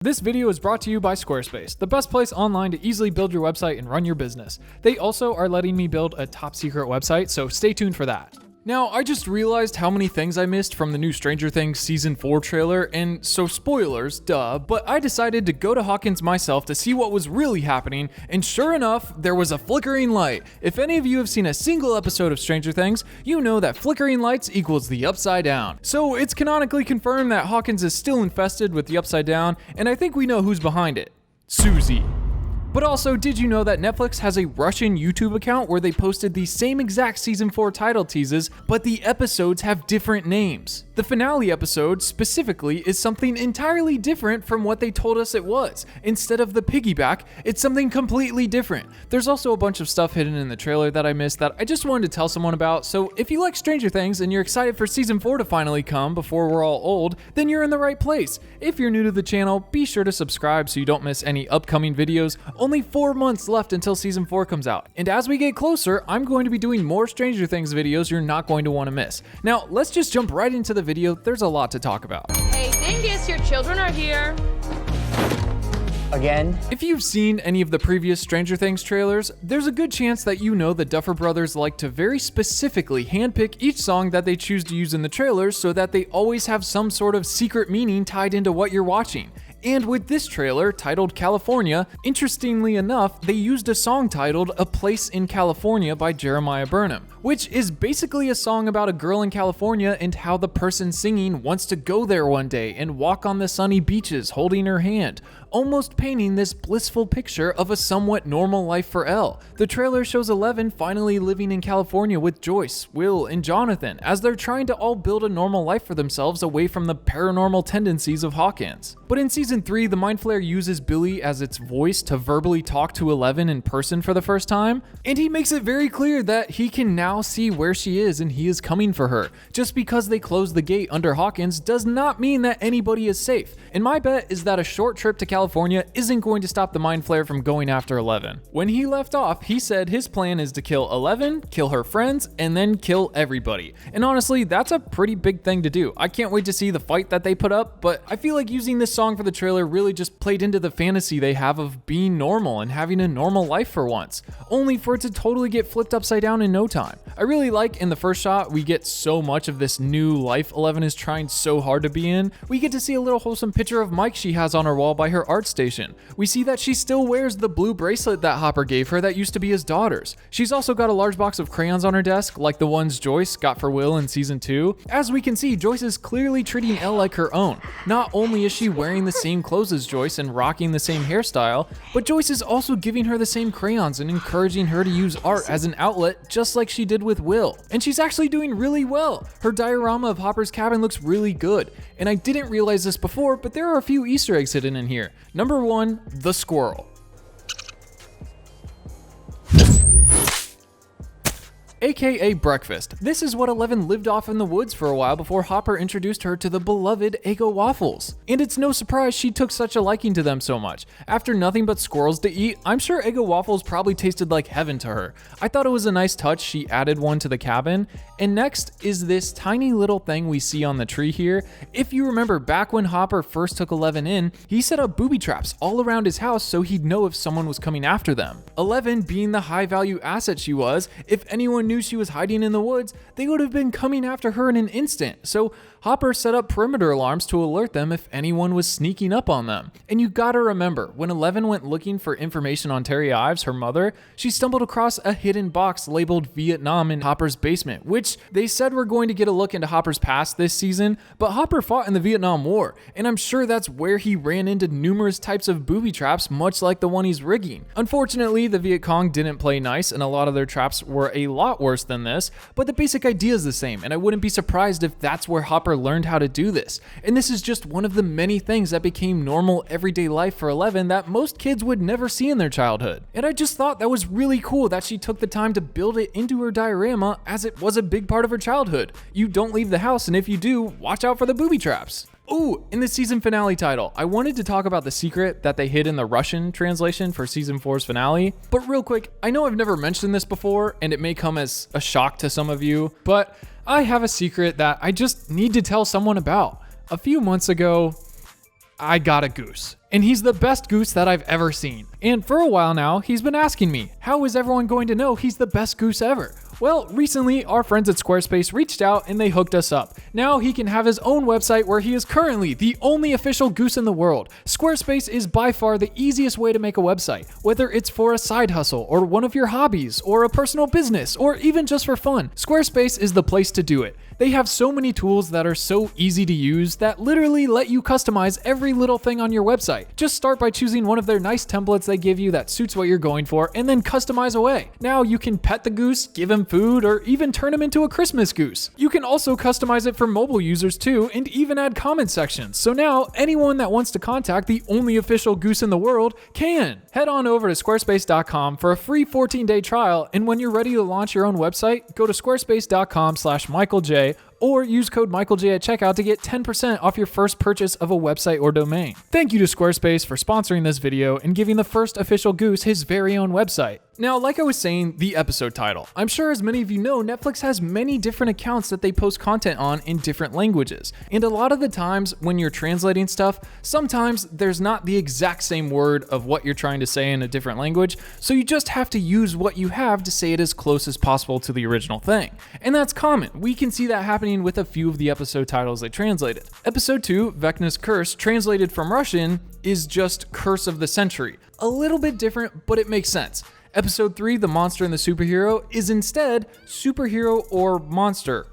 This video is brought to you by Squarespace, the best place online to easily build your website and run your business. They also are letting me build a top secret website, so stay tuned for that. Now, I just realized how many things I missed from the new Stranger Things Season 4 trailer, and so spoilers, duh, but I decided to go to Hawkins myself to see what was really happening, and sure enough, there was a flickering light. If any of you have seen a single episode of Stranger Things, you know that flickering lights equals the Upside Down. So it's canonically confirmed that Hawkins is still infested with the Upside Down, and I think we know who's behind it. Susie. But also, did you know that Netflix has a Russian YouTube account where they posted the same exact Season 4 title teases, but the episodes have different names? The finale episode, specifically, is something entirely different from what they told us it was. Instead of the piggyback, it's something completely different. There's also a bunch of stuff hidden in the trailer that I missed that I just wanted to tell someone about, so if you like Stranger Things and you're excited for Season 4 to finally come before we're all old, then you're in the right place. If you're new to the channel, be sure to subscribe so you don't miss any upcoming videos. Only 4 months left until Season 4 comes out, and as we get closer, I'm going to be doing more Stranger Things videos you're not going to want to miss. Now, let's just jump right into the video. There's a lot to talk about. Hey, Dingus, your children are here. Again? If you've seen any of the previous Stranger Things trailers, there's a good chance that you know the Duffer Brothers like to very specifically handpick each song that they choose to use in the trailers so that they always have some sort of secret meaning tied into what you're watching. And with this trailer, titled California, interestingly enough, they used a song titled A Place in California by Jeremiah Burnham, which is basically a song about a girl in California and how the person singing wants to go there one day and walk on the sunny beaches holding her hand, almost painting this blissful picture of a somewhat normal life for Elle. The trailer shows Eleven finally living in California with Joyce, Will, and Jonathan as they're trying to all build a normal life for themselves away from the paranormal tendencies of Hawkins. But in Season 3, the Mindflayer uses Billy as its voice to verbally talk to Eleven in person for the first time, and he makes it very clear that he can now see where she is and he is coming for her. Just because they closed the gate under Hawkins does not mean that anybody is safe, and my bet is that a short trip to California isn't going to stop the Mindflayer from going after Eleven. When he left off, he said his plan is to kill Eleven, kill her friends, and then kill everybody. And honestly, that's a pretty big thing to do. I can't wait to see the fight that they put up, but I feel like using this song for the trailer really just played into the fantasy they have of being normal and having a normal life for once, only for it to totally get flipped upside down in no time. I really like in the first shot, we get so much of this new life Eleven is trying so hard to be in. We get to see a little wholesome picture of Mike she has on her wall by her art station. We see that she still wears the blue bracelet that Hopper gave her that used to be his daughter's. She's also got a large box of crayons on her desk, like the ones Joyce got for Will in Season 2. As we can see, Joyce is clearly treating Elle like her own. Not only is she wearing the same clothes as Joyce and rocking the same hairstyle, but Joyce is also giving her the same crayons and encouraging her to use art as an outlet just like she did with Will. And she's actually doing really well. Her diorama of Hopper's cabin looks really good. And I didn't realize this before, but there are a few Easter eggs hidden in here. Number 1, the squirrel. AKA breakfast. This is what Eleven lived off in the woods for a while before Hopper introduced her to the beloved Eggo waffles. And it's no surprise she took such a liking to them so much. After nothing but squirrels to eat, I'm sure Eggo waffles probably tasted like heaven to her. I thought it was a nice touch she added one to the cabin. And next is this tiny little thing we see on the tree here. If you remember back when Hopper first took Eleven in, he set up booby traps all around his house so he'd know if someone was coming after them. Eleven, being the high value asset she was, if anyone knew she was hiding in the woods, they would have been coming after her in an instant. So Hopper set up perimeter alarms to alert them if anyone was sneaking up on them. And you gotta remember, when Eleven went looking for information on Terry Ives, her mother, she stumbled across a hidden box labeled Vietnam in Hopper's basement, which they said were going to get a look into Hopper's past this season, but Hopper fought in the Vietnam War, and I'm sure that's where he ran into numerous types of booby traps, much like the one he's rigging. Unfortunately, the Viet Cong didn't play nice, and a lot of their traps were a lot worse than this, but the basic idea is the same, and I wouldn't be surprised if that's where Hopper learned how to do this. And this is just one of the many things that became normal everyday life for Eleven that most kids would never see in their childhood. And I just thought that was really cool that she took the time to build it into her diorama, as it was a big part of her childhood. You don't leave the house, and if you do, watch out for the booby traps. Ooh, in the season finale title, I wanted to talk about the secret that they hid in the Russian translation for Season 4's finale. But real quick, I know I've never mentioned this before, and it may come as a shock to some of you, but I have a secret that I just need to tell someone about. A few months ago, I got a goose. And he's the best goose that I've ever seen. And for a while now, he's been asking me, how is everyone going to know he's the best goose ever? Well, recently, our friends at Squarespace reached out and they hooked us up. Now he can have his own website where he is currently the only official goose in the world. Squarespace is by far the easiest way to make a website, whether it's for a side hustle or one of your hobbies or a personal business or even just for fun. Squarespace is the place to do it. They have so many tools that are so easy to use that literally let you customize every little thing on your website. Just start by choosing one of their nice templates they give you that suits what you're going for and then customize away. Now you can pet the goose, give him food, or even turn him into a Christmas goose. You can also customize it for mobile users too and even add comment sections. So now anyone that wants to contact the only official goose in the world can. Head on over to squarespace.com for a free 14-day trial, and when you're ready to launch your own website, go to squarespace.com/MichaelJ or use code MichaelJ at checkout to get 10% off your first purchase of a website or domain. Thank you to Squarespace for sponsoring this video and giving the first official goose his very own website. Now, like I was saying, the episode title. I'm sure as many of you know, Netflix has many different accounts that they post content on in different languages. And a lot of the times when you're translating stuff, sometimes there's not the exact same word of what you're trying to say in a different language, so you just have to use what you have to say it as close as possible to the original thing. And that's common. We can see that happening with a few of the episode titles they translated. Episode 2, Vecna's Curse, translated from Russian, is just Curse of the Century. A little bit different, but it makes sense. Episode 3, The Monster and the Superhero, is instead Superhero or Monster ?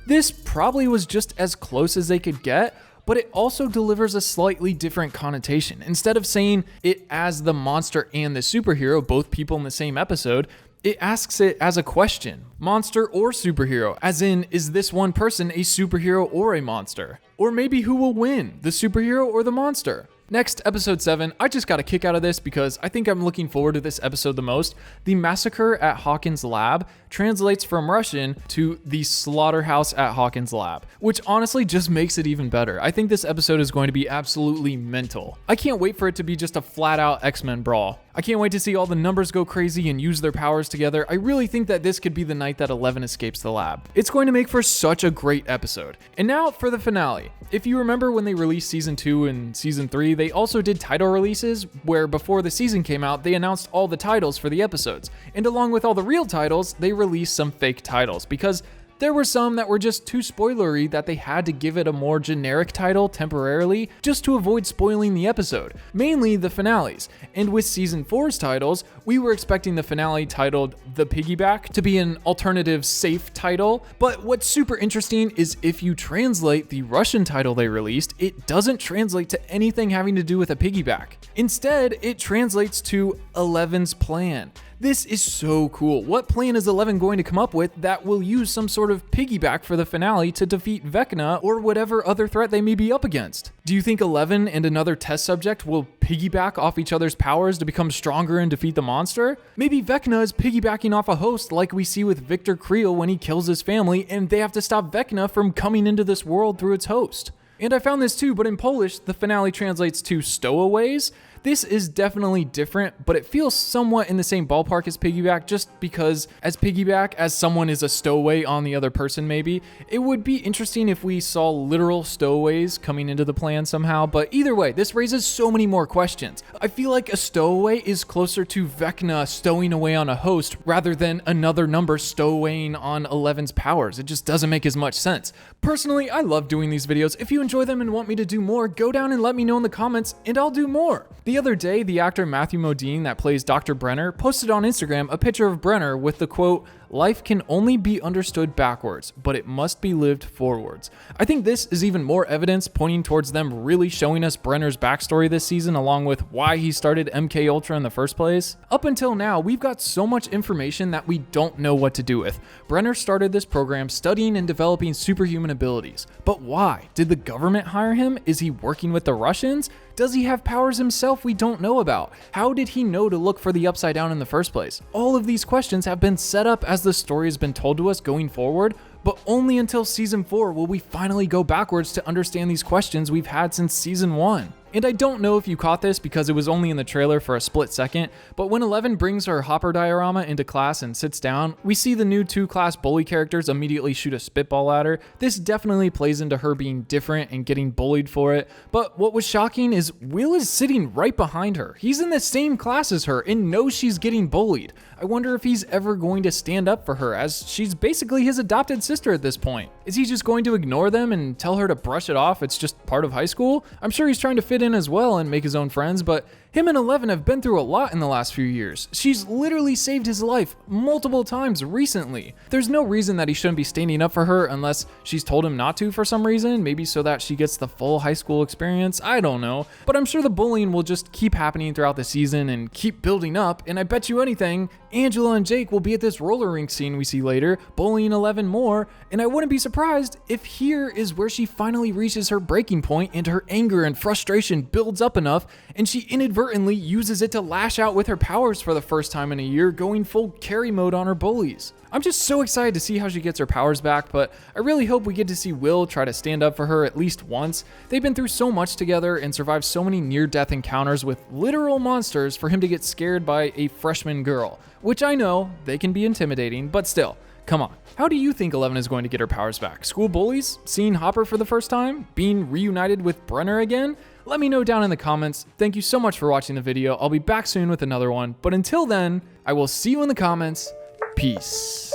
This probably was just as close as they could get, but it also delivers a slightly different connotation. Instead of saying it as the monster and the superhero, both people in the same episode, it asks it as a question, monster or superhero, as in, is this one person a superhero or a monster? Or maybe who will win, the superhero or the monster? Next, episode 7, I just got a kick out of this because I think I'm looking forward to this episode the most. The Massacre at Hawkins Lab translates from Russian to The Slaughterhouse at Hawkins Lab, which honestly just makes it even better. I think this episode is going to be absolutely mental. I can't wait for it to be just a flat out X-Men brawl. I can't wait to see all the numbers go crazy and use their powers together. I really think that this could be the night that 11 escapes the lab. It's going to make for such a great episode. And now for the finale. If you remember when they released season 2 and season 3, they also did title releases where before the season came out, they announced all the titles for the episodes. And along with all the real titles, they released some fake titles because there were some that were just too spoilery that they had to give it a more generic title temporarily just to avoid spoiling the episode, mainly the finales. And with season 4's titles, we were expecting the finale titled The Piggyback to be an alternative safe title, but what's super interesting is if you translate the Russian title they released, it doesn't translate to anything having to do with a piggyback. Instead, it translates to 11's plan. This is so cool. What plan is 11 going to come up with that will use some sort of piggyback for the finale to defeat Vecna or whatever other threat they may be up against? Do you think 11 and another test subject will piggyback off each other's powers to become stronger and defeat the monster? Maybe Vecna is piggybacking off a host like we see with Victor Creel when he kills his family and they have to stop Vecna from coming into this world through its host. And I found this too, but in Polish, the finale translates to stowaways. This is definitely different, but it feels somewhat in the same ballpark as piggyback just because as piggyback, as someone is a stowaway on the other person maybe, it would be interesting if we saw literal stowaways coming into the plan somehow, but either way, this raises so many more questions. I feel like a stowaway is closer to Vecna stowing away on a host rather than another number stowawaying on 11's powers. It just doesn't make as much sense. Personally, I love doing these videos. If you enjoy them and want me to do more, go down and let me know in the comments and I'll do more. The other day, the actor Matthew Modine that plays Dr. Brenner posted on Instagram a picture of Brenner with the quote, "Life can only be understood backwards, but it must be lived forwards." I think this is even more evidence pointing towards them really showing us Brenner's backstory this season along with why he started MK Ultra in the first place. Up until now, we've got so much information that we don't know what to do with. Brenner started this program studying and developing superhuman abilities. But why? Did the government hire him? Is he working with the Russians? Does he have powers himself we don't know about? How did he know to look for the Upside Down in the first place? All of these questions have been set up as the story has been told to us going forward, but only until season 4 will we finally go backwards to understand these questions we've had since season 1. And I don't know if you caught this because it was only in the trailer for a split second, but when 11 brings her Hopper diorama into class and sits down, we see the new 2-class bully characters immediately shoot a spitball at her. This definitely plays into her being different and getting bullied for it, but what was shocking is Will is sitting right behind her. He's in the same class as her and knows she's getting bullied. I wonder if he's ever going to stand up for her, as she's basically his adopted sister at this point. Is he just going to ignore them and tell her to brush it off? It's just part of high school? I'm sure he's trying to fit in as well and make his own friends, but him and 11 have been through a lot in the last few years. She's literally saved his life multiple times recently. There's no reason that he shouldn't be standing up for her unless she's told him not to for some reason, maybe so that she gets the full high school experience, I don't know. But I'm sure the bullying will just keep happening throughout the season and keep building up, and I bet you anything, Angela and Jake will be at this roller rink scene we see later, bullying 11 more, and I wouldn't be surprised if here is where she finally reaches her breaking point and her anger and frustration builds up enough, and she inadvertently uses it to lash out with her powers for the first time in a year, going full carry mode on her bullies. I'm just so excited to see how she gets her powers back, but I really hope we get to see Will try to stand up for her at least once. They've been through so much together and survived so many near-death encounters with literal monsters for him to get scared by a freshman girl, which I know they can be intimidating, but still, come on. How do you think 11 is going to get her powers back? School bullies? Seeing Hopper for the first time? Being reunited with Brenner again? Let me know down in the comments. Thank you so much for watching the video. I'll be back soon with another one, but until then, I will see you in the comments. Peace.